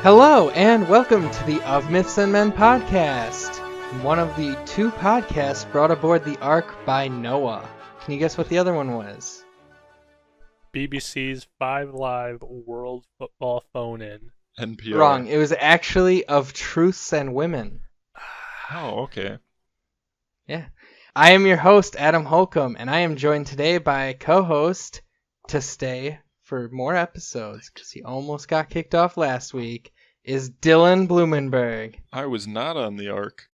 Hello, and welcome to the Of Myths and Men podcast, one of the two podcasts brought aboard the Ark by Noah. Can you guess what the other one was? BBC's 5 Live World Football Phone-In. NPR. Wrong. It was actually Of Truths and Women. Oh, okay. Yeah. I am your host, Adam Holcomb, and I am joined today by co-host to stay for more episodes, because he almost got kicked off last week, is Dylan Blumenberg. I was not on the Ark.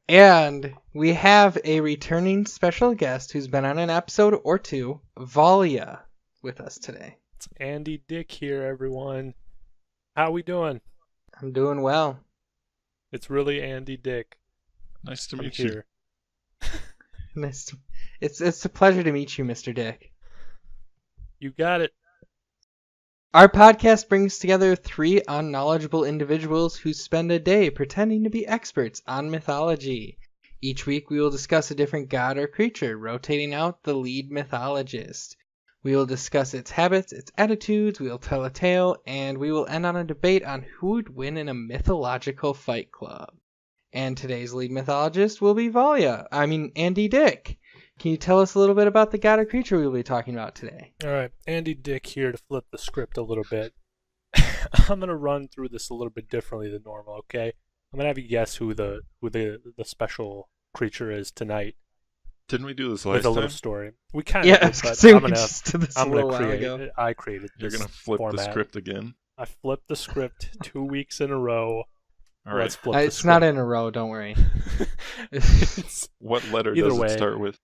And we have a returning special guest who's been on an episode or two, Valia, with us today. It's Andy Dick here, everyone. How we doing? I'm doing well. It's really Andy Dick. Nice to I'm meet here. Nice. It's a pleasure to meet you, Mr. Dick. You got it. Our podcast brings together three unknowledgeable individuals who spend a day pretending to be experts on mythology. Each week we will discuss a different god or creature, rotating out the lead mythologist. We will discuss its habits, its attitudes, we will tell a tale, and we will end on a debate on who would win in a mythological fight club. And today's lead mythologist will be Andy Dick. Can you tell us a little bit about the god or creature we will be talking about today? All right, Andy Dick here to flip the script a little bit. I'm gonna run through this a little bit differently than normal. Okay, I'm gonna have you guess who the special creature is tonight. Didn't we do this With last a little time? story. We kind Yeah, of did, but we I'm gonna just did this a I'm little gonna while create ago. it. I created You're this going to flip format. the script again? I flipped the script 2 weeks in a row. All right. Let's flip the It's script. not in a row, don't worry. What letter Either does way. it start with?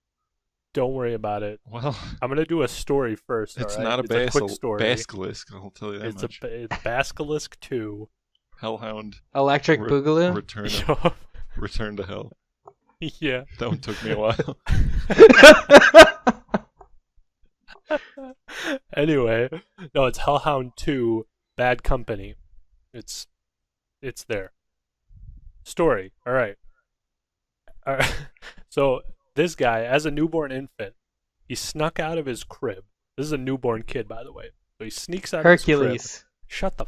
Don't worry about it. Well, I'm gonna do a story first. it's all right? not a, It's a quick story. basilisk, I'll tell you that It's much. it's Basilisk 2. Hellhound. Electric Boogaloo? Return to hell. Yeah. That one took me a while. Anyway, no, it's Hellhound 2, Bad Company. It's there. Story. All right. So this guy, as a newborn infant, he snuck out of his crib. This is a newborn kid, by the way. So he sneaks out of his crib. Hercules. Shut the...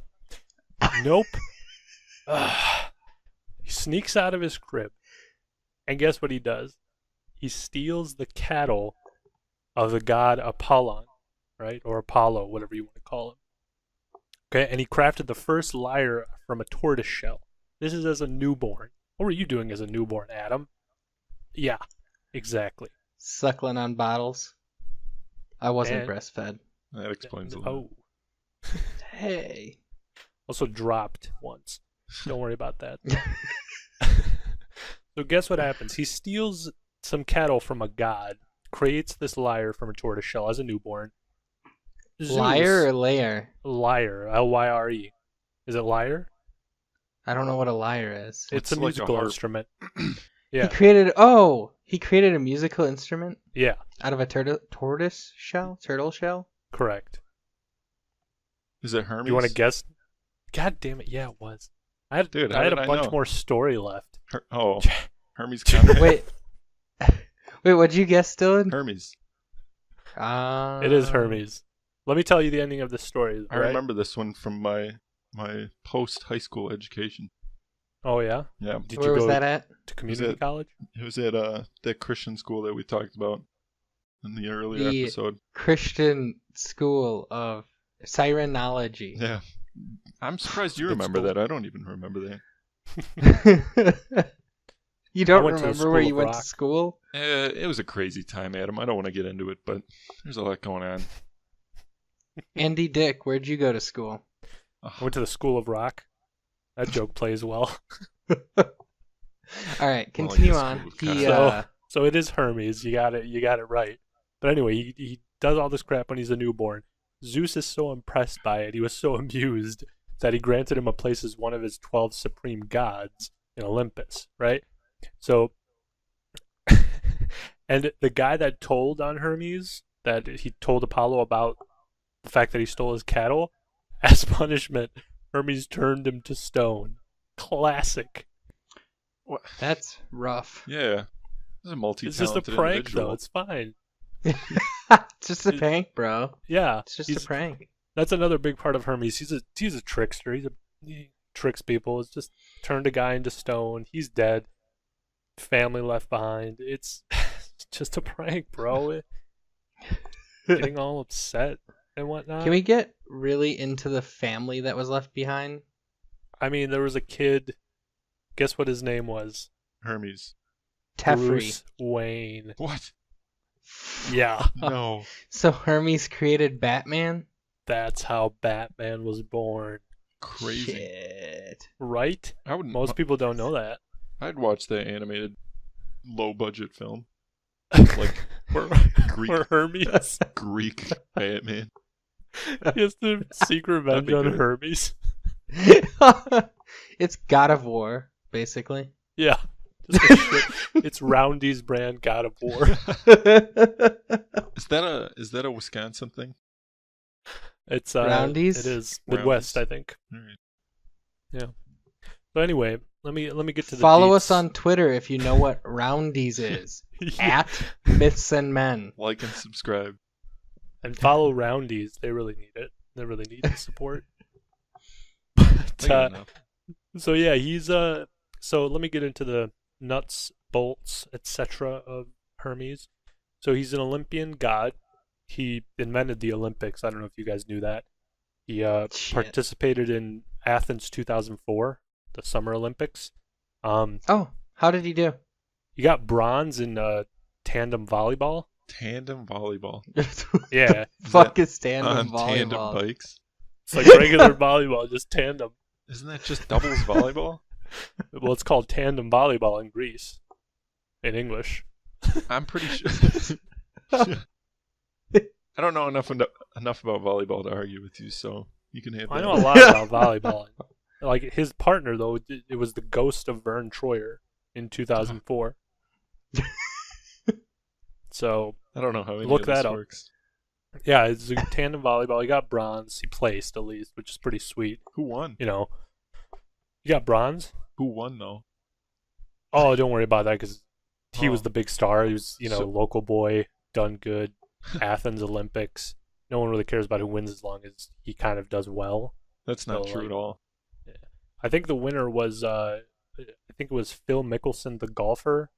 Nope. He sneaks out of his crib. And guess what he does? He steals the cattle of the god Apollon, right? Or Apollo, whatever you want to call him. Okay, and he crafted the first lyre from a tortoise shell. This is as a newborn. What were you doing as a newborn, Adam? Yeah, exactly. Suckling on bottles. I wasn't And- That breastfed. explains a lot. Oh. Hey. Also dropped once. Don't worry about that. So guess what happens? He steals some cattle from a god, creates this lyre from a tortoise shell as a newborn. Lyre or layer? Lyre, L-Y-R-E. Is it lyre? I don't know what a lyre is. It's a like a musical harp. instrument. He Yeah, created a musical instrument yeah, out of a tortoise shell? Turtle shell? correct. Is it Hermes? You want to guess? God damn it, yeah, it was. I had Dude, how a did I bunch know? more story left. Hermes Conrad. Wait, what'd you guess, Dylan? Hermes. It is Hermes. Let me tell you the ending of the story. I right? remember this one from my post-high school education. Oh, yeah? Yeah. Did Where you was go that at? to community it- college? It was at that Christian school that we talked about in the earlier The- episode. Christian School of Sirenology. Yeah. I'm surprised you Good remember school. that. I don't even remember that. You don't went to the remember where School you of went to Rock. school? It was a crazy time, Adam. I don't want to get into it, but there's a lot going on. Andy Dick, where'd you go to school? I went to the School of Rock. That joke plays well. All right, continue guess on. School of He, Rock. So it is Hermes. You got it right. But anyway, he does all this crap when he's a newborn. Zeus is so impressed by it, he was so amused that he granted him a place as one of his 12 supreme gods in Olympus, right? So, and the guy that told on Hermes, that he told Apollo about the fact that he stole his cattle, as punishment, Hermes turned him to stone. Classic. What? That's rough. Yeah. It's a It's just a multi-talented prank, individual. though. It's fine. It's just a prank, bro. Yeah. It's just he's- a prank. That's another big part of Hermes. He's a trickster. He tricks people. It's just turned a guy into stone. He's dead. Family left behind. It's just a prank, bro. Getting all upset and whatnot. Can we get really into the family that was left behind? I mean, there was a kid. Guess what his name was? Hermes. Teferi. Bruce Wayne. What? Yeah. No. So Hermes created Batman? That's how Batman was born. Crazy. Shit. Right? I wouldn't. Most people don't know that. I'd watch the animated, low-budget film. Like Greek, Or Hermes. Greek Batman. He has to seek revenge That'd be on good. Hermes. It's God of War, basically. Yeah. Just a shit. It's Roundy's brand God of War. Is that a Wisconsin thing? It's Roundy's? It is Midwest, Roundy's. I think. All right. Yeah. So anyway, let me get to the Follow deets. us on Twitter if you know what Roundies is. Yeah. At Myths and Men. Like and subscribe. And follow Roundies. They really need it. They really need the support. I But, got enough. so yeah, he's so let me get into the nuts, bolts, etc. of Hermes. So he's an Olympian god. He invented the Olympics. I don't know if you guys knew that. He Shit. participated in Athens 2004, the Summer Olympics. Oh, how did he do? He got bronze in tandem volleyball. Tandem volleyball. Yeah, Fuck is tandem On volleyball. tandem bikes. it's like regular volleyball, just tandem. Isn't that just doubles volleyball? Well, it's called tandem volleyball in Greece, in English. I'm pretty sure. I don't know enough about volleyball to argue with you, so you can have that. I know a lot about volleyball. Like his partner, though, it was the ghost of Vern Troyer in 2004. So I don't know how any Look of this that up. works. yeah, it's a tandem volleyball. He got bronze. He placed at least, which is pretty sweet. Who won? You know, you got bronze. Who won though? Oh, don't worry about that because he was Oh. the big star. He was, So- local boy, done good. Athens Olympics. No one really cares about who wins as long as he kind of does well. That's not So, true like- at all. I think the winner was I think it was Phil Mickelson, the golfer,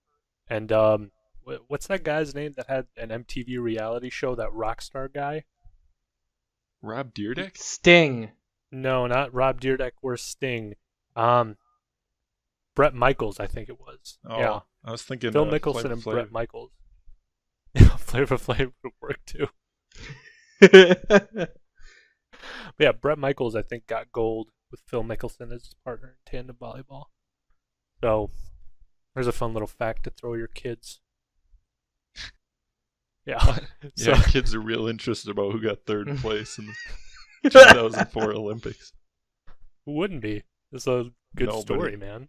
and what's that guy's name that had an MTV reality show? That rock star guy? Rob Dyrdek? Sting. No, not Rob Dyrdek or Sting. Brett Michaels, I think it was. Oh, Yeah, I was thinking Phil Flavor Mickelson and Flav. Brett Michaels. Yeah, Flavor Flav would work too. But yeah, Brett Michaels, I think, got gold with Phil Mickelson as his partner in tandem volleyball. So there's a fun little fact to throw your kids. Yeah. So Yeah, kids are real interested about who got third place in the 2004 Olympics. who wouldn't be? It's a good Nobody. story, man.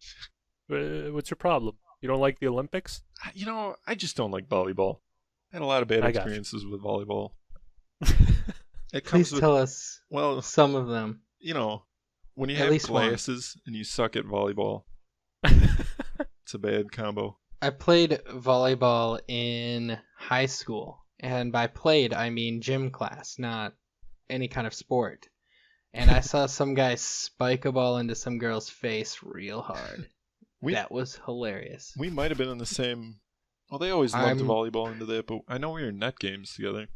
What's your problem? You don't like the Olympics? You know, I just don't like volleyball. I had a lot of bad I got you. experiences with volleyball. It Please comes with, tell us well, some of them. you know, when you At have least one. glasses and you suck at volleyball, it's a bad combo. I played volleyball in high school. And by played, I mean gym class, not any kind of sport. And I saw some guy spike a ball into some girl's face real hard. We That was hilarious. we might have been in the same. Well, they always loved I'm- volleyball into that, but I know we were in net games together.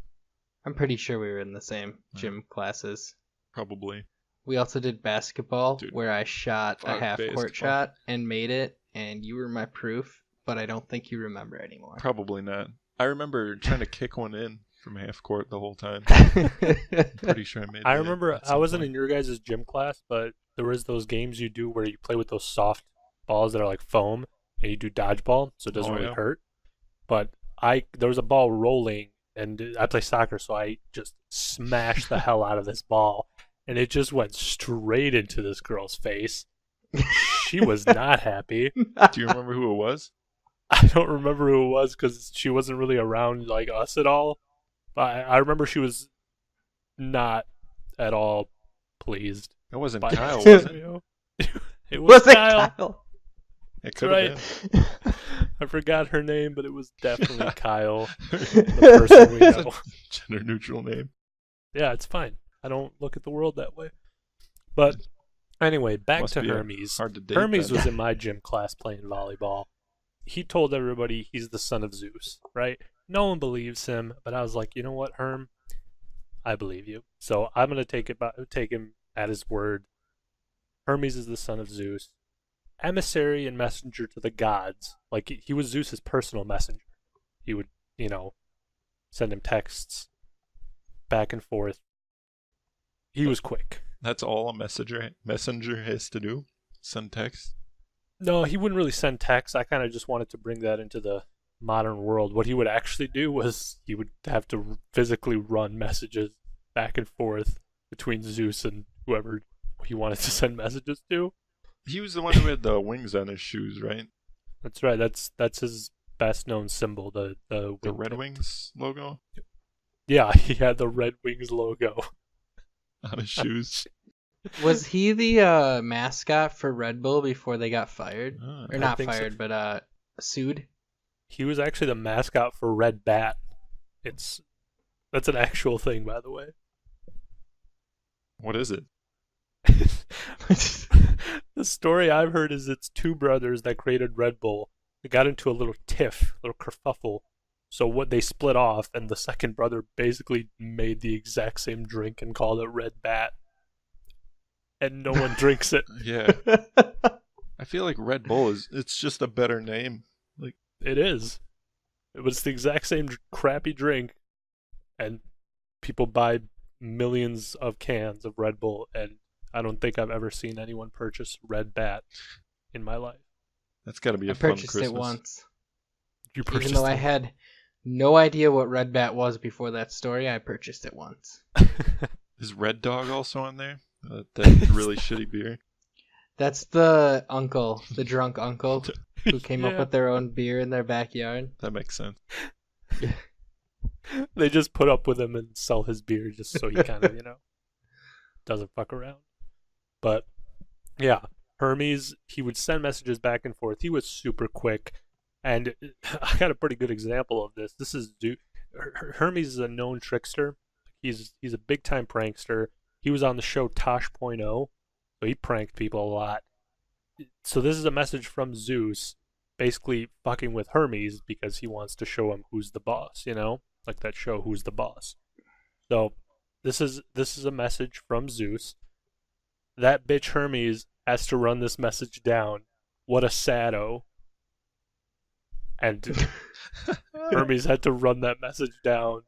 I'm pretty sure we were in the same Yeah. gym classes. Probably. We also did basketball, Dude, where I shot a fuck half-court basketball. shot and made it, and you were my proof, but I don't think you remember anymore. Probably not. I remember trying to kick one in from half court the whole time. Pretty sure I made I that remember at I some wasn't point. in your guys' gym class, but there was those games you do where you play with those soft balls that are like foam, and you do dodgeball, so it doesn't Oh, really yeah. hurt. But there was a ball rolling, and I play soccer, so I just smashed the hell out of this ball, and it just went straight into this girl's face. She was not happy. Do you remember who it was? I don't remember who it was because she wasn't really around like us at all. But I remember she was not at all pleased. It wasn't by Kyle, the was it? scenario. It was Was it Kyle. Kyle? It That's could right. have been. I forgot her name, but it was definitely Kyle, the person we It's know. a gender neutral name. Yeah, it's fine. I don't look at the world that way. But anyway, back Must to be Hermes. hard to date Hermes then. was in my gym class playing volleyball. He told everybody he's the son of Zeus, right? No one believes him, but I was like, you know what, Herm? I believe you. So I'm gonna take him at his word. Hermes is the son of Zeus, emissary and messenger to the gods. Like he was Zeus's personal messenger. He would, send him texts back and forth. He was quick. That's all a messenger has to do? Send text? No, he wouldn't really send texts. I kind of just wanted to bring that into the modern world. What he would actually do was he would have to physically run messages back and forth between Zeus and whoever he wanted to send messages to. He was the one who had the wings on his shoes, right? That's right. That's his best known symbol, the Red Wings logo Yeah, he had the Red Wings logo on his shoes. Was he the mascot for Red Bull before they got fired? Oh, Or not think so. fired, but sued? He was actually the mascot for Red Bat. That's an actual thing, by the way. what is it? The story I've heard is it's two brothers that created Red Bull. They got into a little tiff, a little kerfuffle. So what they split off, and the second brother basically made the exact same drink and called it Red Bat. And no one drinks it. Yeah. I feel like Red Bull it's just a better name. Like It is. It was the exact same crappy drink, and people buy millions of cans of Red Bull, and I don't think I've ever seen anyone purchase Red Bat in my life. that's got to be I a fun purchased Christmas. it once. You Even purchased though I it. had no idea what Red Bat was before that story, I purchased it once. Is Red Dog also on there? That really shitty beer. That's the uncle, the drunk uncle, who came up Yeah. with their own beer in their backyard. That makes sense. They just put up with him and sell his beer just so he kind of, doesn't fuck around. But yeah, Hermes, he would send messages back and forth. He was super quick. And I got a pretty good example of this. This is Hermes is a known trickster. He's a big time prankster. He was on the show Tosh.0, so he pranked people a lot. So this is a message from Zeus, basically fucking with Hermes because he wants to show him who's the boss, like that show Who's the Boss. So this is a message from Zeus. That bitch Hermes has to run this message down. What a sado. And Hermes had to run that message down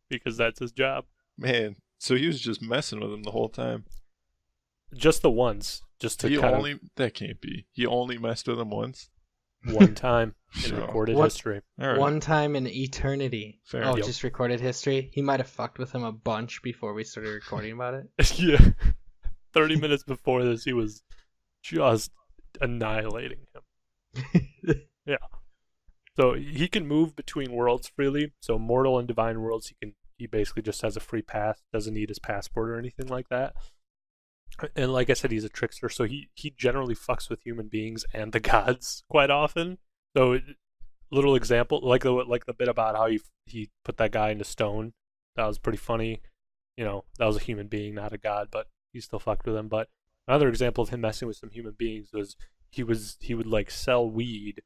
because that's his job. Man, so he was just messing with him the whole time. Just the once, just to That can't be. He only messed with him once? one time in Sure. recorded What? history. All right. One time in eternity. Fair. Oh, Yep. just recorded history. He might have fucked with him a bunch before we started recording about it. Yeah. 30 minutes before this, he was just annihilating him. Yeah. So he can move between worlds freely. So mortal and divine worlds, he basically just has a free pass, doesn't need his passport or anything like that. And like I said, he's a trickster, so he generally fucks with human beings and the gods quite often. So little example, like the bit about how he put that guy into stone. That was pretty funny. That was a human being, not a god, but he still fucked with him. But another example of him messing with some human beings was he would like sell weed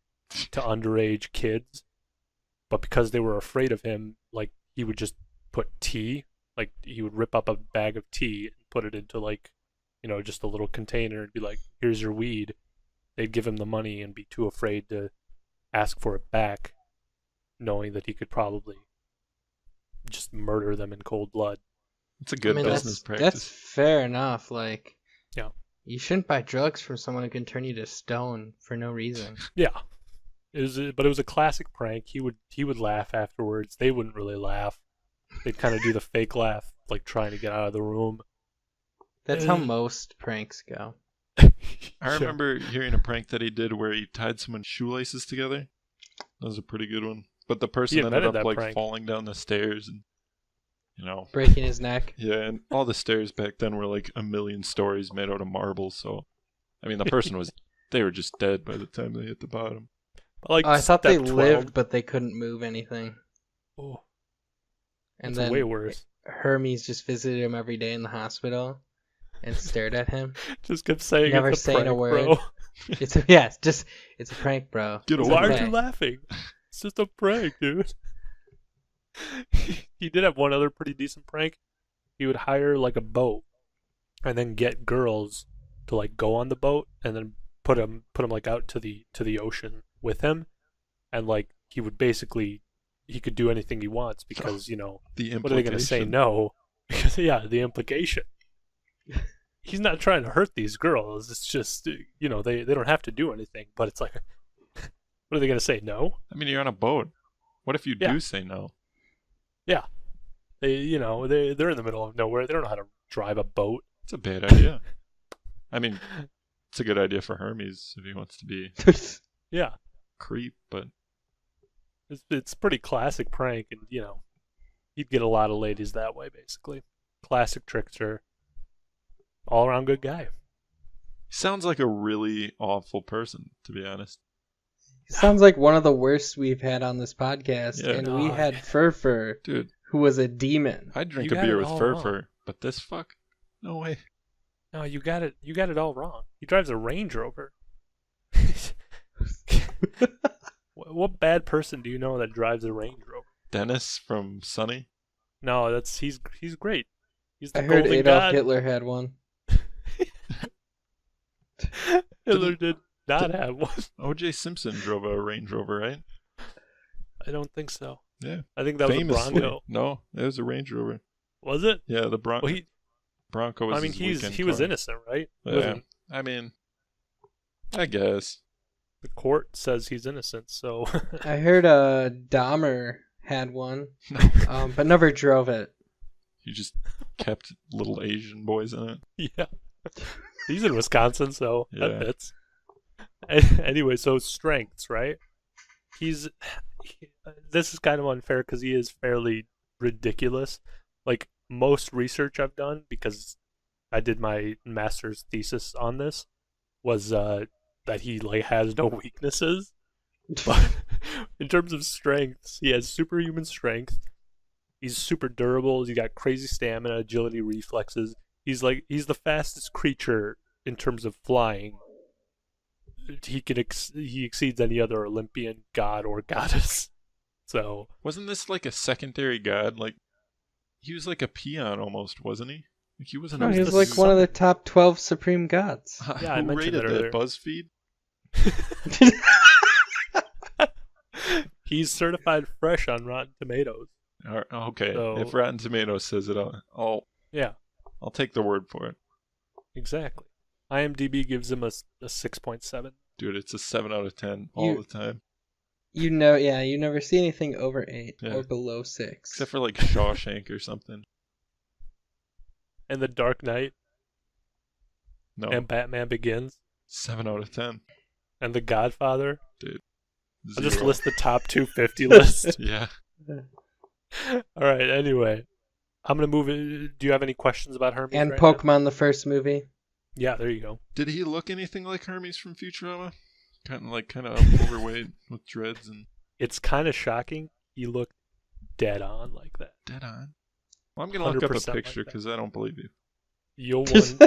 to underage kids, but because they were afraid of him, like he would just put tea, like he would rip up a bag of tea and put it into like, just a little container and be like, here's your weed. They'd give him the money and be too afraid to ask for it back, knowing that he could probably just murder them in cold blood. It's a good business practice. That's fair enough. Like, Yeah. You shouldn't buy drugs from someone who can turn you to stone for no reason. Yeah. But it was a classic prank. He would laugh afterwards. They wouldn't really laugh. They'd kind of do the fake laugh, like trying to get out of the room. That's how most pranks go. I remember hearing a prank that he did where he tied someone's shoelaces together. That was a pretty good one. But the person ended invented up that like prank. falling down the stairs and Breaking his neck. Yeah, and all the stairs back then were like a million stories made out of marble, so I mean the person they were just dead by the time they hit the bottom. Like I thought they step 12. lived, but they couldn't move anything. Oh, And that's then way worse. Hermes just visited him every day in the hospital and stared at him. Just kept saying Never it's a saying prank, a word. bro. It's a prank, bro. Get It's over Why it. aren't you laughing? It's just a prank, dude. He did have one other pretty decent prank. He would hire like a boat and then get girls to like go on the boat and then put them like out to the ocean with him, and like he would basically he could do anything he wants because The what are they going to say implication. no? Because the implication. He's not trying to hurt these girls. It's just they don't have to do anything, but it's like what are they going to say no? I mean, you're on a boat. What if you Yeah. do say no? Yeah. They're in the middle of nowhere. They don't know how to drive a boat. It's a bad idea. I mean, it's a good idea for Hermes if he wants to be Yeah. creep, but It's pretty classic prank, and he'd get a lot of ladies that way, basically. Classic trickster, all around good guy. he sounds like a really awful person, to be honest. Sounds like one of the worst we've had on this podcast, Yeah. and we Oh, had Fur, Dude, who was a demon. I'd drink You a got beer it with all Fur wrong. Fur, but this fuck? No way. No, you got it all wrong. He drives a Range Rover. What bad person do you know that drives a Range Rover? Dennis from Sunny? No, he's great. He's the I heard golden Adolf god. Hitler had one. Hitler did not have one. O.J. Simpson drove a Range Rover, right? I don't think so. Yeah. I think that was a Famously. Bronco. No, it was a Range Rover. Was it? Yeah, the Well, Bronco was I mean, his weekend he was car. innocent, right? He Yeah. wasn't- I mean, I guess. The court says he's innocent, so I heard Dahmer had one, but never drove it. He just kept little Asian boys in it. yeah. He's in Wisconsin, so Yeah. that fits. Anyway, so strengths, right? This is kind of unfair because he is fairly ridiculous. Like most research I've done, because I did my master's thesis on this, was that he like has no weaknesses. But in terms of strengths, he has superhuman strength. He's super durable. He's got crazy stamina, agility, reflexes. He's the fastest creature in terms of flying. He exceeds any other Olympian god or goddess. So Wasn't this like a secondary god? Like, he was like a peon almost, wasn't he? Like, he wasn't. No, he was the like one of sun. the top 12 supreme gods. Yeah, I Who mentioned rated that earlier. BuzzFeed? he's certified fresh on Rotten Tomatoes. Okay, So- if Rotten Tomatoes says it, Yeah, I'll take the word for it. exactly. IMDb gives him a 6.7. Dude, it's a 7 out of 10 all You- the time. You never see anything over 8 Yeah. or below 6. Except for like Shawshank or something. And The Dark Knight No, and Batman Begins 7 out of 10. and The Godfather. I'll just 0. list the top 250 list. Yeah. All right. Anyway, I'm gonna move it. Do you have any questions about Hermes? And right now? Pokemon, the first movie. Yeah, there you go. Did he look anything like Hermes from Futurama? Kind of overweight with dreads and It's kind of shocking. He looked dead on like that. dead on. Well, I'm gonna look up a 100% like picture that. because I don't believe you. You'll just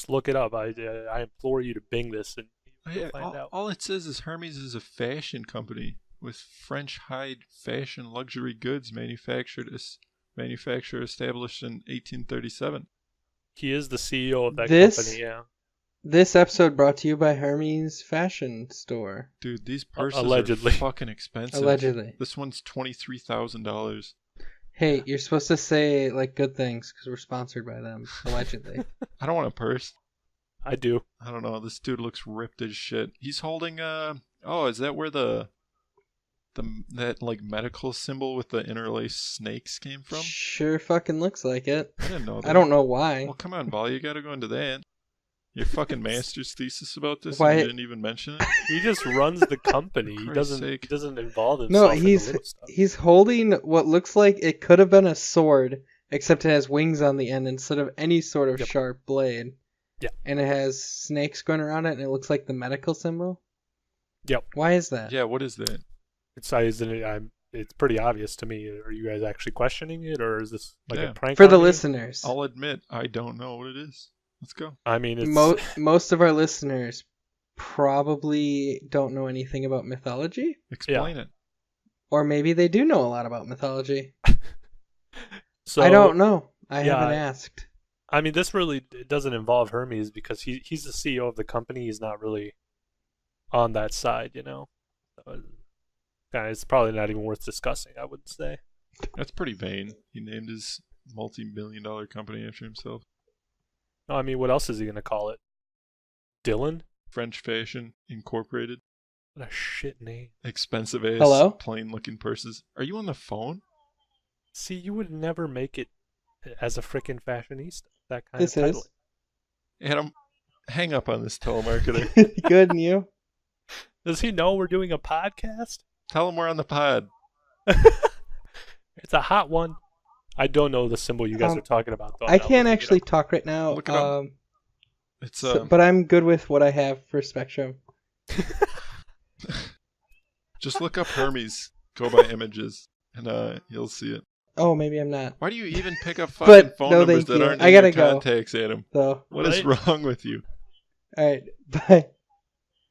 look it up. I implore you to Bing this and you'll find out. All it says is Hermes is a fashion company with French hide fashion luxury goods manufacturer established in 1837. He is the CEO of that This- company. Yeah, This episode brought to you by Hermes Fashion Store. Dude, these purses Allegedly. are fucking expensive. Allegedly. This one's $23,000. Hey, you're supposed to say like good things because we're sponsored by them. Allegedly. I don't want a purse. I do. I don't know. This dude looks ripped as shit. He's holding is that where that like medical symbol with the interlaced snakes came from? Sure fucking looks like it. I didn't know that. I don't know why. Well, come on, Vol, you gotta go into that. Your fucking master's thesis about this Why- and you didn't even mention it? He just runs the company. He Christ's doesn't. sake. He doesn't involve No, himself in the little stuff. he's holding what looks like it could have been a sword, except it has wings on the end instead of any sort of Yep. sharp blade. Yeah. And it has snakes going around it, and it looks like the medical symbol. Yep. Why is that? Yeah, what is that? It's I'm it's pretty obvious to me. Are you guys actually questioning it, or is this like Yeah. a prank For on the me? listeners, I'll admit I don't know what it is. Let's go. I mean, it's most of our listeners probably don't know anything about mythology, Explain it. or maybe they do know a lot about mythology. so I don't know. I yeah, haven't asked. I mean, this really doesn't involve Hermes because he's the CEO of the company. He's not really on that side, you know. It's probably not even worth discussing, I would say. That's pretty vain. He named his multi-million-dollar company after himself. No, I mean, what else is he gonna call it? Dylan? French Fashion Incorporated. What a shit name. Expensive ass, Hello? plain-looking purses. Are you on the phone? See, you would never make it as a frickin' fashionista. That kind This of title. is Adam, hang up on this telemarketer. good, and you? Does he know we're doing a podcast? Tell him we're on the pod. It's a hot one. I don't know the symbol you guys are talking about, though. I can't actually talk right now. Look it up. It's but I'm good with what I have for Spectrum. just look up Hermes. Go by images, and you'll see it. Oh, maybe I'm not. Why do you even pick up But, fucking phone no, numbers thank that you. aren't I in gotta your go. contacts, Adam? So, What is wrong with you? all right, bye.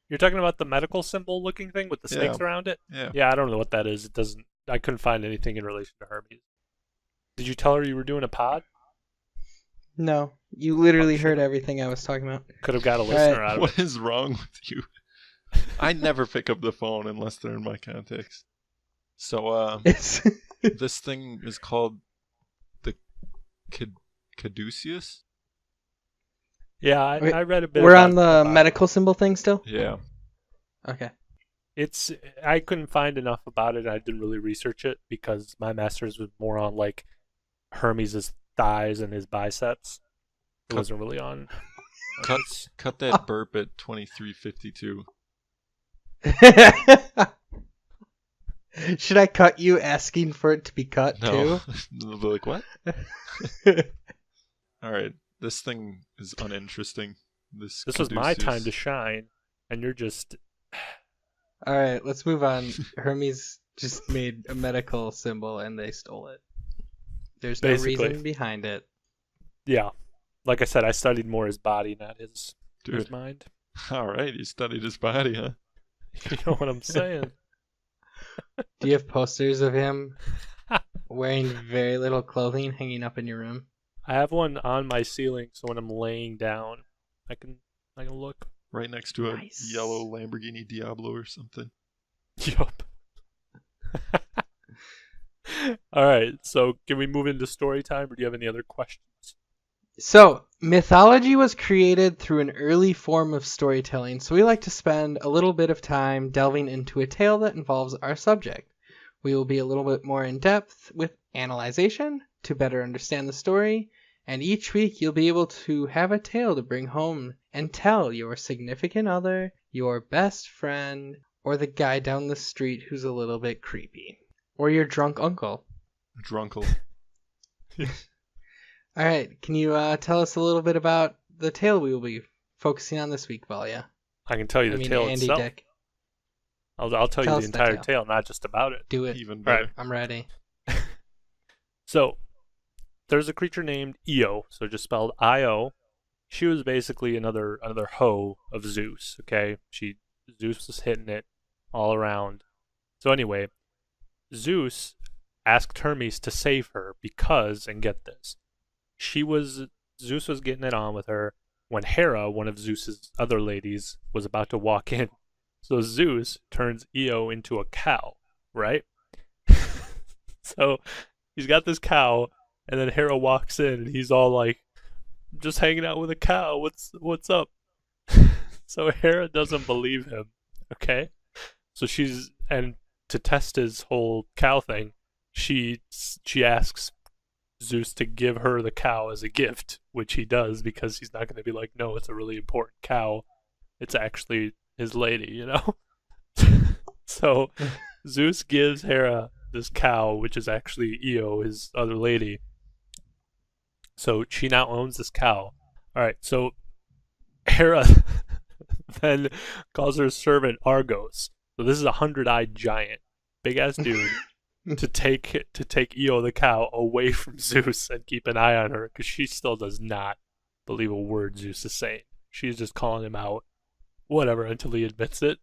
You're talking about the medical symbol looking thing with the snakes around it? Yeah. Yeah, I don't know what that is. It doesn't. I couldn't find anything in relation to Hermes. Did you tell her you were doing a pod? No, you literally shit. heard everything I was talking about. Could have got a All listener right. out of What it. is wrong with you? I never pick up the phone unless they're in my contacts. So, It's this thing is called the caduceus? Yeah, Wait, I read a bit. we're about on the about it. medical symbol thing still. Yeah. Okay. I couldn't find enough about it. I didn't really research it because my master's was more on like Hermes' thighs and his biceps. It wasn't really on. Cut that burp at 23:52. Should I cut you asking for it to be cut No. too? They'll be like, what? All right. This thing is uninteresting. This was my caduceus. time to shine, and you're just. All right, let's move on. Hermes just made a medical symbol and they stole it. There's no Basically. reason behind it. Yeah. Like I said, I studied more his body, not his Dude. mind. All right. You studied his body, huh? You know what I'm saying? Do you have posters of him wearing very little clothing hanging up in your room? I have one on my ceiling, so when I'm laying down, I can look. Right next to a Nice. yellow Lamborghini Diablo or something. Yup. All right, so can we move into story time, or do you have any other questions? So, mythology was created through an early form of storytelling, so we like to spend a little bit of time delving into a tale that involves our subject. We will be a little bit more in depth with analyzation to better understand the story, and each week you'll be able to have a tale to bring home and tell your significant other, your best friend, or the guy down the street who's a little bit creepy, or your drunk uncle. Drunkle. All right, can you tell us a little bit about the tale we will be focusing on this week, Valia? I can tell you the tale Andy itself. Dick. I'll tell Tell you us the the entire tale. tale, not just about it. Do it. Even All better. right. I'm ready. So, there's a creature named Io, so just spelled I-O. She was basically another hoe of Zeus, okay? Zeus was hitting it all around. So anyway, Zeus asked Hermes to save her because, and get this, Zeus was getting it on with her when Hera, one of Zeus's other ladies, was about to walk in. So Zeus turns Io into a cow, right? So he's got this cow, and then Hera walks in, and he's all like, "Just hanging out with a cow. What's up?" So Hera doesn't believe him. Okay, so and to test his whole cow thing, she asks Zeus to give her the cow as a gift, which he does because he's not going to be like, "No, it's a really important cow. It's actually his lady," you know. So Zeus gives Hera this cow, which is actually Io, his other lady. So she now owns this cow. All right, so Hera then calls her servant Argos. So this is a 100-eyed giant, big ass dude. to take Io the cow away from Zeus and keep an eye on her, because she still does not believe a word Zeus is saying. She's just calling him out, whatever, until he admits it.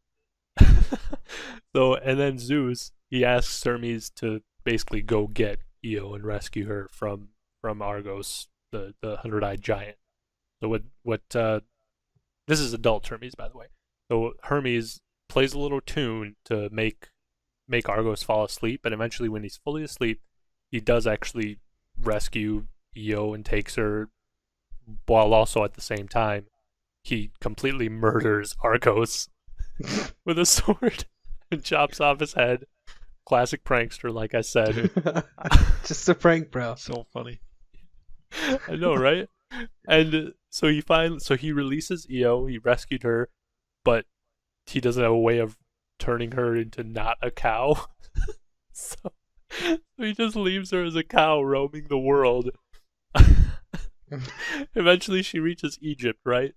So, and then Zeus, he asks Hermes to basically go get Io and rescue her from Argos, the 100-eyed giant. So this is adult Hermes, by the way. So Hermes plays a little tune to make Argos fall asleep, and eventually when he's fully asleep, he does actually rescue Io and takes her, while also at the same time, he completely murders Argos with a sword and chops off his head. Classic prankster, like I said. Just a prank, bro. So funny. I know, right? And so he releases Io. He rescued her, but he doesn't have a way of turning her into not a cow. so he just leaves her as a cow roaming the world. Eventually she reaches Egypt, right?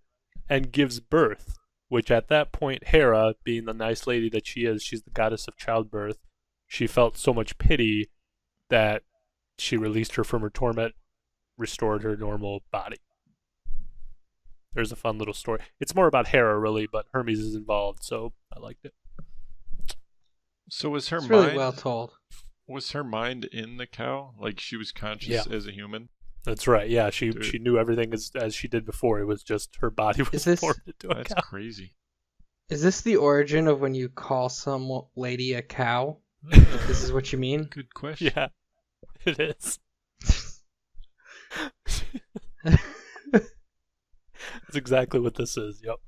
And gives birth, which at that point Hera, being the nice lady that she is, she's the goddess of childbirth, she felt so much pity that she released her from her torment, restored her normal body. There's a fun little story. It's more about Hera, really, but Hermes is involved, so I liked it. So was her It's mind really well told. Was her mind in the cow? Like she was conscious as a human? That's right. Yeah, she knew everything as she did before. It was just her body was formed into a cow. That's crazy. Is this the origin of when you call some lady a cow? This is what you mean? Good question. Yeah, it is. That's exactly what this is. Yep.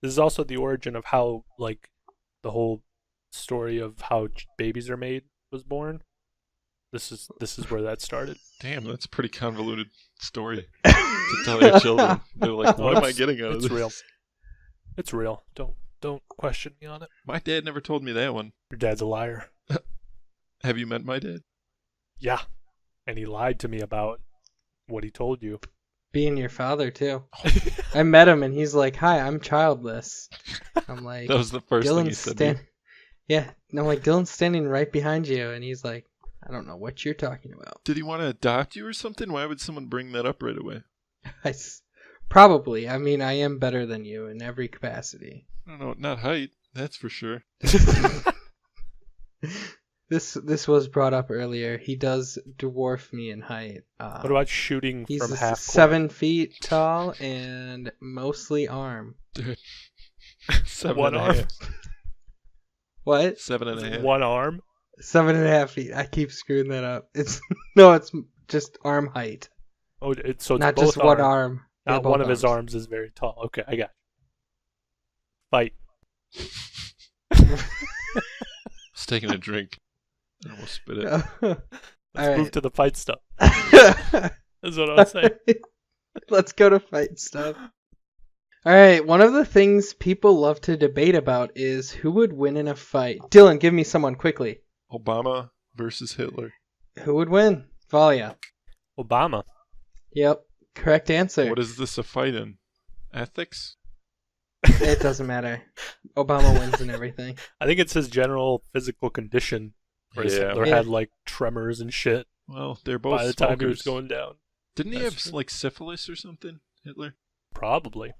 This is also the origin of how, like, the whole story of how babies are made was born. This is where that started. Damn, that's a pretty convoluted story to tell your children. They're like, what am I getting out of this? It's real. It's real. Don't question me on it. My dad never told me that one. Your dad's a liar. Have you met my dad? Yeah. And he lied to me about what he told you. Being your father, too. I met him, and he's like, hi, I'm childless. I'm like... That was the first thing he said to me. Yeah. And I'm like, Dylan's standing right behind you, and he's like, I don't know what you're talking about. Did he want to adopt you or something? Why would someone bring that up right away? Probably. I mean, I am better than you in every capacity. I don't know. Not height. That's for sure. This was brought up earlier. He does dwarf me in height. What about shooting he's from half court? 7 feet tall and mostly arm. Dude. 1 arm. What? 7.5. 1 arm? 7.5 feet. I keep screwing that up. It's just arm height. Oh, so it's not both just one arm. Not one of his arms is very tall. Okay, I got you. Fight. Just taking a drink. I almost spit it. Let's move to the fight stuff. That's what I'm saying. Let's go to fight stuff. All right, one of the things people love to debate about is who would win in a fight. Dylan, give me someone quickly. Obama versus Hitler. Who would win? Valia. Obama. Yep, correct answer. What is this a fight in? Ethics? It doesn't matter. Obama wins in everything. I think it's his general physical condition. Where Hitler had like tremors and shit. Well, they're both by the smokers. time he was going down. Didn't he have like syphilis or something, Hitler? Probably.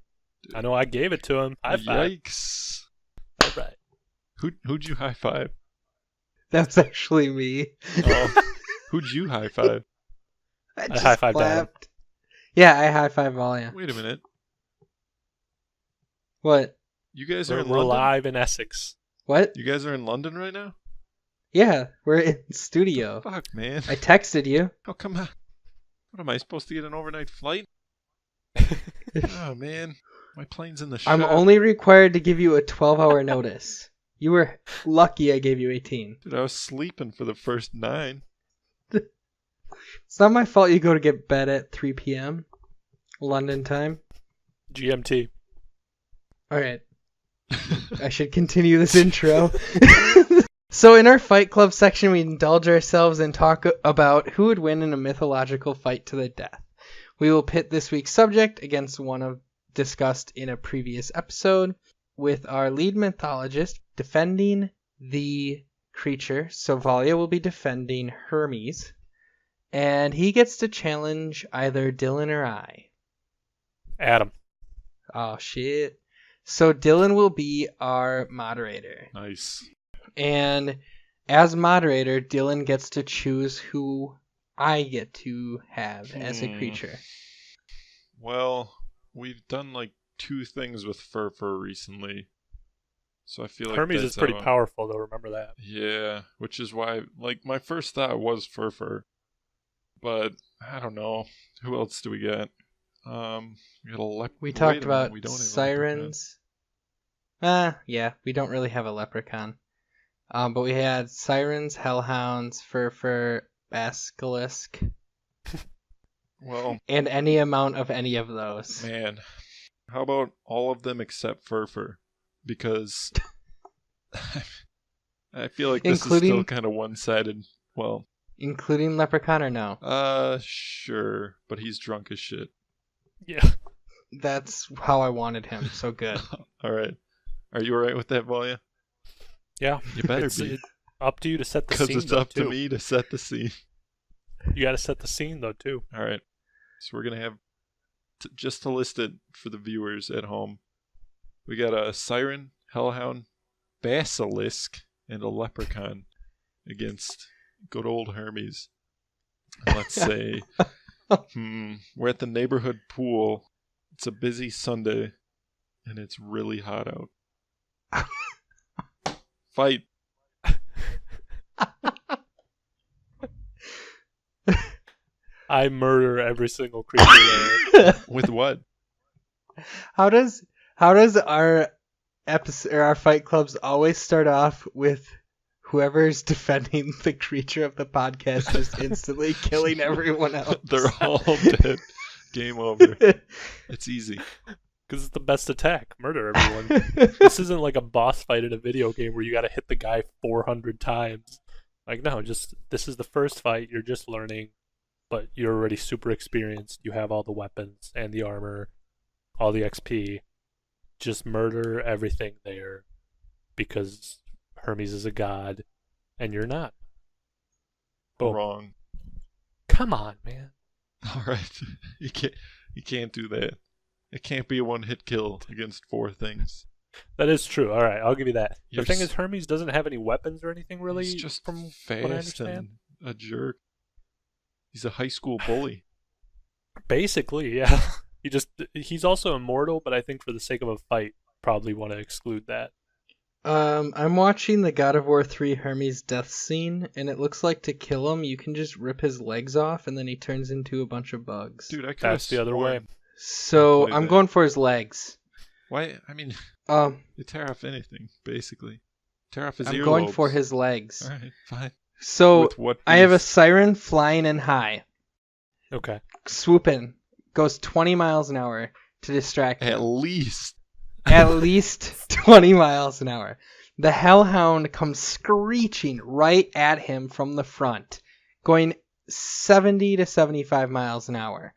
Dude. I know I gave it to him. High five. Yikes. All right. Who'd you high five? That was actually me. Oh. Who'd you high five? I high fived Adam. Yeah, I high five Valia. Wait a minute. What? You guys are in We're London? live in Essex. What? You guys are in London right now? Yeah, we're in studio. Fuck, man. I texted you. Oh, come on. What am I supposed to get an overnight flight? Oh, man. My plane's in the shop. I'm only required to give you a 12-hour notice. You were lucky I gave you 18. Dude, I was sleeping for the first 9. It's not my fault you go to get bed at 3 p.m. London time. GMT. All right. I should continue this intro. So in our Fight Club section, we indulge ourselves and talk about who would win in a mythological fight to the death. We will pit this week's subject against one discussed in a previous episode, with our lead mythologist defending the creature, so Valia will be defending Hermes, and he gets to challenge either Dylan or I. Adam. Oh, shit. So Dylan will be our moderator. Nice. And as moderator, Dylan gets to choose who I get to have as a creature. Well, we've done like 2 things with Furfur recently. So I feel like Hermes that's is pretty how- powerful, though. Remember that. Yeah, which is why, like, my first thought was Furfur. But, I don't know. Who else do we got? We got a We talked Wait a minute, about we don't have a sirens. Yeah, we don't really have a leprechaun. But we had sirens, hellhounds, Furfur, basilisk, Well, and any amount of any of those. man, how about all of them except Furfur? Because I feel like this is still Including- kind of one-sided. Well, Including leprechaun or no? sure, but he's drunk as shit. Yeah. That's how I wanted him, so good. All right. Are you all right with that, Valia? Yeah. You better It's be. up to you to set the Because scene. it's though, up to too. me to set the scene. You got to set the scene, though, too. All right. So we're going to have, just to list it for the viewers at home, we got a siren, hellhound, basilisk, and a leprechaun against good old Hermes. And let's say, we're at the neighborhood pool. It's a busy Sunday, and it's really hot out. Fight. I murder every single creature there. With what? How does our episode or our fight clubs always start off with whoever's defending the creature of the podcast just instantly killing everyone else? They're all dead. Game over. It's easy. Because it's the best attack. Murder everyone. This isn't like a boss fight in a video game where you got to hit the guy 400 times. Like, no, just this is the first fight. You're just learning, but you're already super experienced. You have all the weapons and the armor, all the XP. Just murder everything there because Hermes is a god and you're not. Boom. Wrong. Come on, man. All right. You can't do that. It can't be a one-hit kill against 4 things. That is true. All right, I'll give you that. You're The thing s- is, Hermes doesn't have any weapons or anything really. He's just from what I fast understand. and a jerk. He's a high school bully. Basically, yeah. He's also immortal, but I think for the sake of a fight, probably want to exclude that. I'm watching the God of War 3 Hermes death scene, and it looks like to kill him, you can just rip his legs off, and then he turns into a bunch of bugs. Dude, I could That's the other way. So play I'm that. going for his legs. Why? I mean, Um, you tear off anything, basically. Tear off his I'm earlobes. going for his legs. All right, fine. So With what I have a beast? siren flying in high. Okay. Swoop in. Goes 20 miles an hour to distract At him. least. At least 20 miles an hour. The hellhound comes screeching right at him from the front, going 70 to 75 miles an hour.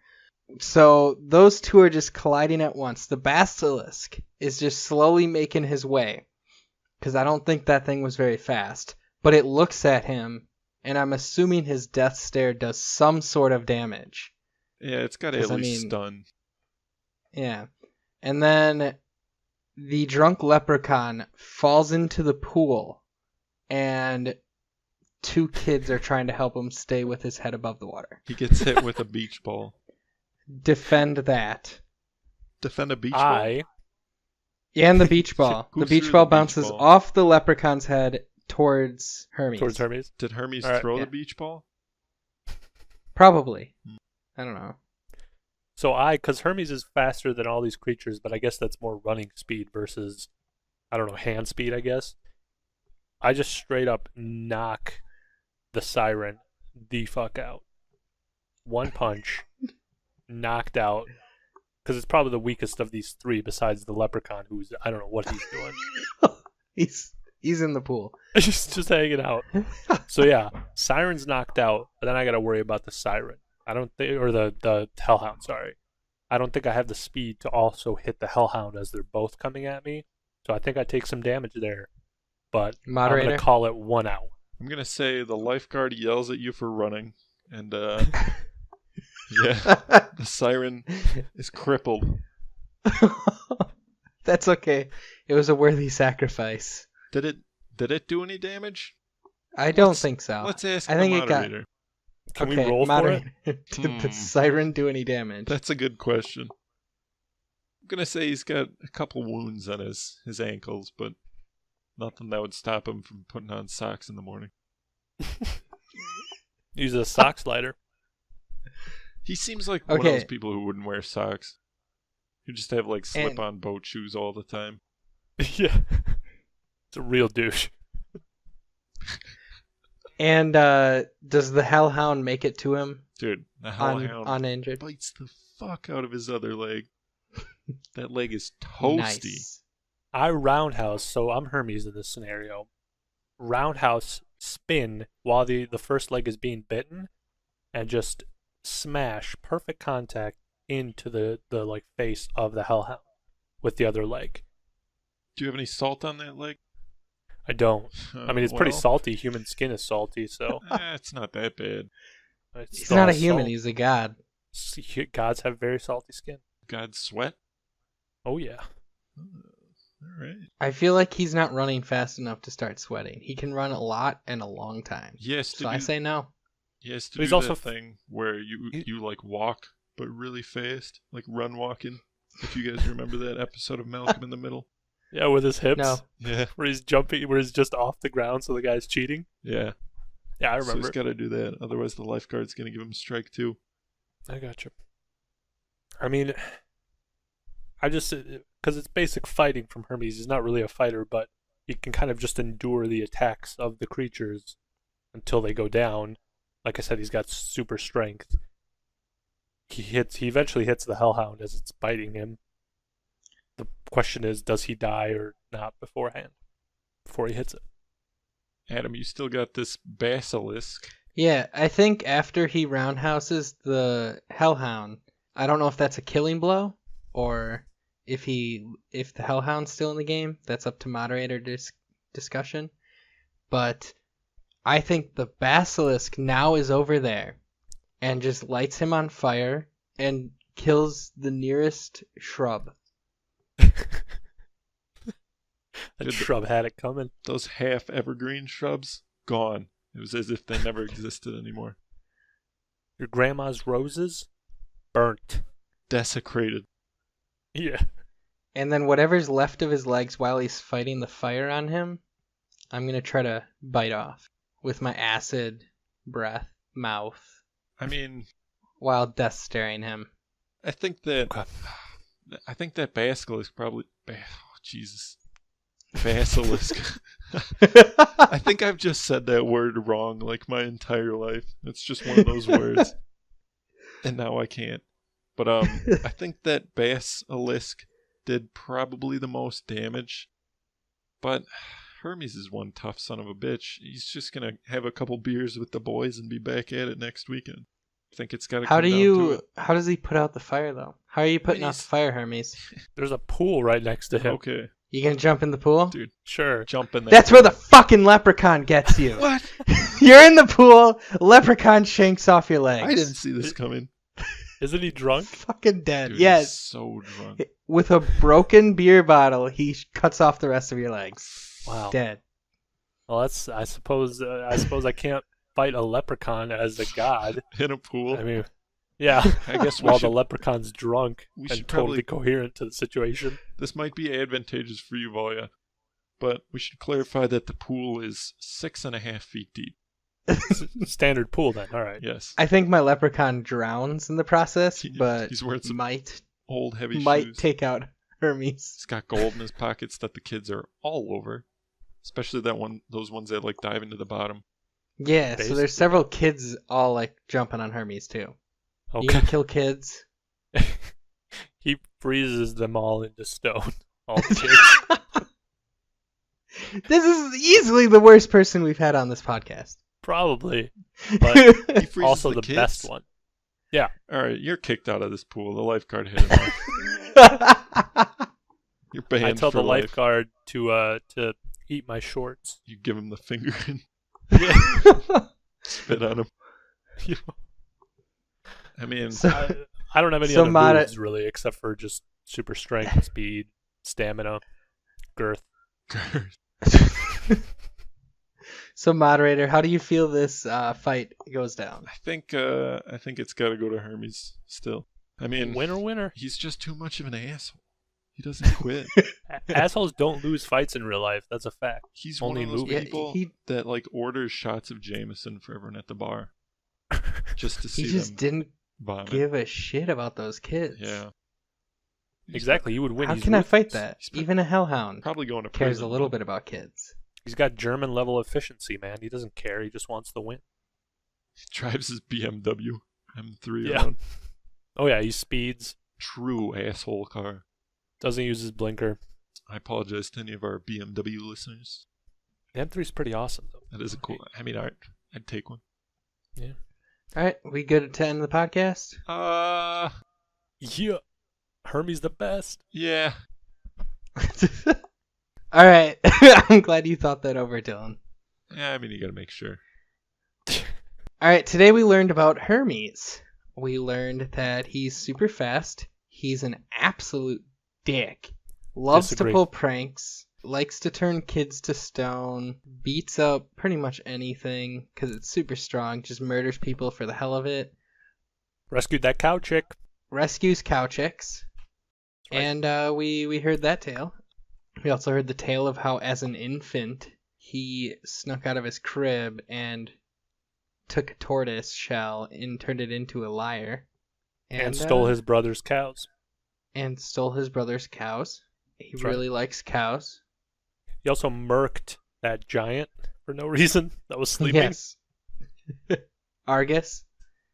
So those two are just colliding at once. The basilisk is just slowly making his way, because I don't think that thing was very fast. But it looks at him, and I'm assuming his death stare does some sort of damage. Yeah, it's got to at 'Cause, I least mean- stun. Yeah. And then the drunk leprechaun falls into the pool, and 2 kids are trying to help him stay with his head above the water. He gets hit with a beach ball. Defend that. Defend a beach ball? And the beach ball. Who The beach threw ball the beach bounces ball? off the leprechaun's head towards Hermes. Towards Hermes. Did Hermes All right, throw yeah. the beach ball? Probably. I don't know. So because Hermes is faster than all these creatures, but I guess that's more running speed versus, I don't know, hand speed, I guess. I just straight up knock the siren the fuck out. One punch, knocked out. Because it's probably the weakest of these 3 besides the leprechaun, who's, I don't know what he's doing. He's in the pool. just hanging out. So yeah, siren's knocked out, but then I gotta worry about the siren. I don't think, or the hellhound. Sorry, I don't think I have the speed to also hit the hellhound as they're both coming at me. So I think I take some damage there, but I'm Moderator. gonna call it 1 out. I'm going to say the lifeguard yells at you for running. And, yeah, the siren is crippled. That's okay. It was a worthy sacrifice. Did it do any damage? I don't think so. Let's ask I the think moderator. Can we roll for it? Did the siren do any damage? That's a good question. I'm going to say he's got a couple wounds on his ankles, but nothing that would stop him from putting on socks in the morning. Use a sock slider. He seems like one of those people who wouldn't wear socks. Who just have like slip-on boat shoes all the time. Yeah. It's a real douche. And does the hellhound make it to him? Dude, the hellhound uninjured? bites the fuck out of his other leg. That leg is toasty. Nice. I roundhouse, so I'm Hermes in this scenario. Roundhouse spin while the first leg is being bitten and just smash perfect contact into the like face of the hellhound with the other leg. Do you have any salt on that leg? I don't. I mean, it's pretty salty. Human skin is salty, so it's not that bad. He's not a human. He's a god. Gods have very salty skin. God's sweat? Oh, yeah. All right. I feel like he's not running fast enough to start sweating. He can run a lot and a long time. Yes. So I say no. Yes, to do that thing where you like walk, but really fast, like run walking. If you guys remember that episode of Malcolm in the Middle. Yeah, with his hips. No. Yeah. Where he's jumping, where he's just off the ground, so the guy's cheating. Yeah. Yeah, I remember. So he's got to do that. Otherwise, the lifeguard's going to give him a strike, too. I got you. I mean, because it's basic fighting from Hermes. He's not really a fighter, but he can kind of just endure the attacks of the creatures until they go down. Like I said, he's got super strength. He eventually hits the hellhound as it's biting him. The question is, does he die or not before he hits it? Adam, you still got this basilisk. Yeah, I think after he roundhouses the hellhound, I don't know if that's a killing blow or if the hellhound's still in the game. That's up to moderator discussion. But I think the basilisk now is over there and just lights him on fire and kills the nearest shrub. That shrub had it coming. Those half evergreen shrubs, gone. It was as if they never existed anymore. Your grandma's roses, burnt. Desecrated. Yeah. And then whatever's left of his legs while he's fighting the fire on him, I'm going to try to bite off with my acid breath mouth. I mean, while death's staring him. I think that basilisk probably. Oh, Jesus. Basilisk. I think I've just said that word wrong like my entire life. It's just one of those words. And now I can't. But I think that basilisk did probably the most damage. But Hermes is one tough son of a bitch. He's just going to have a couple beers with the boys and be back at it next weekend. I think it's got to come down to it. How does he put out the fire, though? How are you putting out the fire, Hermes? There's a pool right next to him. Okay. You gonna jump in the pool? Dude, sure. Jump in there. That's where the fucking leprechaun gets you. What? You're in the pool, leprechaun shanks off your legs. I didn't see this coming. Isn't he drunk? Fucking dead. Dude, yes. He's so drunk. With a broken beer bottle, he cuts off the rest of your legs. Wow. Dead. Well, that's. I suppose I can't fight a leprechaun as a god. In a pool. I mean, yeah. I guess while the leprechaun's drunk we and should totally coherent to the situation. This might be advantageous for you, Volya, but we should clarify that the pool is 6.5 feet deep. Standard pool, then. All right. Yes. I think my leprechaun drowns in the process, but he's wearing some might old heavy shoes. take out Hermes. He's got gold in his pockets that the kids are all over, especially those ones that like dive into the bottom. Yeah, Basically. so there's several kids all like jumping on Hermes too. Okay. You can kill kids. He freezes them all into stone. All the kids. This is easily the worst person we've had on this podcast. Probably. But He freezes also the kids? best one. Yeah. All right, you're kicked out of this pool. The lifeguard hit him. You're banned I tell for the life. lifeguard to eat my shorts. You give him the finger. Spit on him. I mean, I don't have any other moves really, except for just super strength, speed, stamina, girth. So, moderator, how do you feel this fight goes down? I think it's got to go to Hermes still. I mean, winner. He's just too much of an asshole. He doesn't quit. Assholes don't lose fights in real life. That's a fact. He's only one of those movie. people that like orders shots of Jameson for everyone at the bar, just to see them. He just didn't vomit. give a shit about those kids. Yeah. Exactly. He would win. How can I fight that? Even a hellhound probably going to cares prison, a little bit about kids. He's got German level efficiency, man. He doesn't care. He just wants to win. He drives his BMW M3 Yeah. around. Oh yeah, he speeds. True asshole car. Doesn't use his blinker. I apologize to any of our BMW listeners. The M3's pretty awesome, though. That is a cool. I mean, I'd take one. Yeah. All right, we good to end the podcast? Yeah. Hermes the best. Yeah. All right. I'm glad you thought that over, Dylan. Yeah, I mean, you got to make sure. All right, today we learned about Hermes. We learned that he's super fast. He's an absolute dick. Loves Disagree. to pull pranks. Likes to turn kids to stone. Beats up pretty much anything because it's super strong. Just murders people for the hell of it. Rescued that cow chick. Rescues cow chicks. Right. And we heard that tale. We also heard the tale of how, as an infant, he snuck out of his crib and took a tortoise shell and turned it into a lyre. And stole his brother's cows. And stole his brother's cows. He That's really likes cows. He also murked that giant for no reason that was sleeping. Yes. Argus?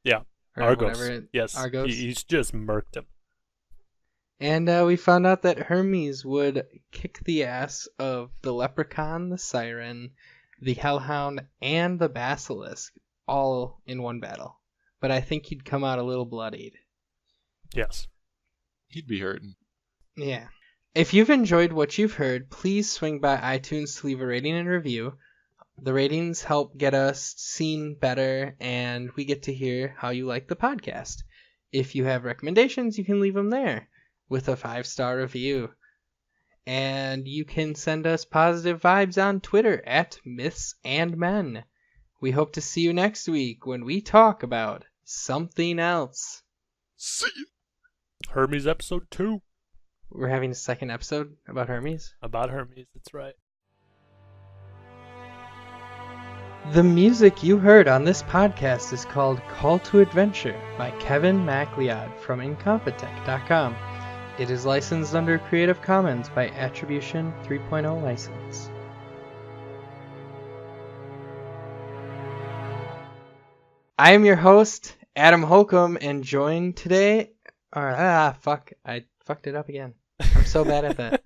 Yeah. Or Argos. Yes. Argos. He's just murked him. And we found out that Hermes would kick the ass of the leprechaun, the siren, the hellhound, and the basilisk all in one battle. But I think he'd come out a little bloodied. Yes. He'd be hurting. Yeah. If you've enjoyed what you've heard, please swing by iTunes to leave a rating and review. The ratings help get us seen better, and we get to hear how you like the podcast. If you have recommendations, you can leave them there with a 5-star review. And you can send us positive vibes on Twitter at Myths and Men. We hope to see you next week when we talk about something else. See you. Hermes episode 2. We're having a second episode about Hermes. About Hermes, that's right. The music you heard on this podcast is called Call to Adventure by Kevin MacLeod from Incompetech.com. It is licensed under Creative Commons by Attribution 3.0 license. I am your host, Adam Holcomb, and joined today... I fucked it up again. I'm so bad at that.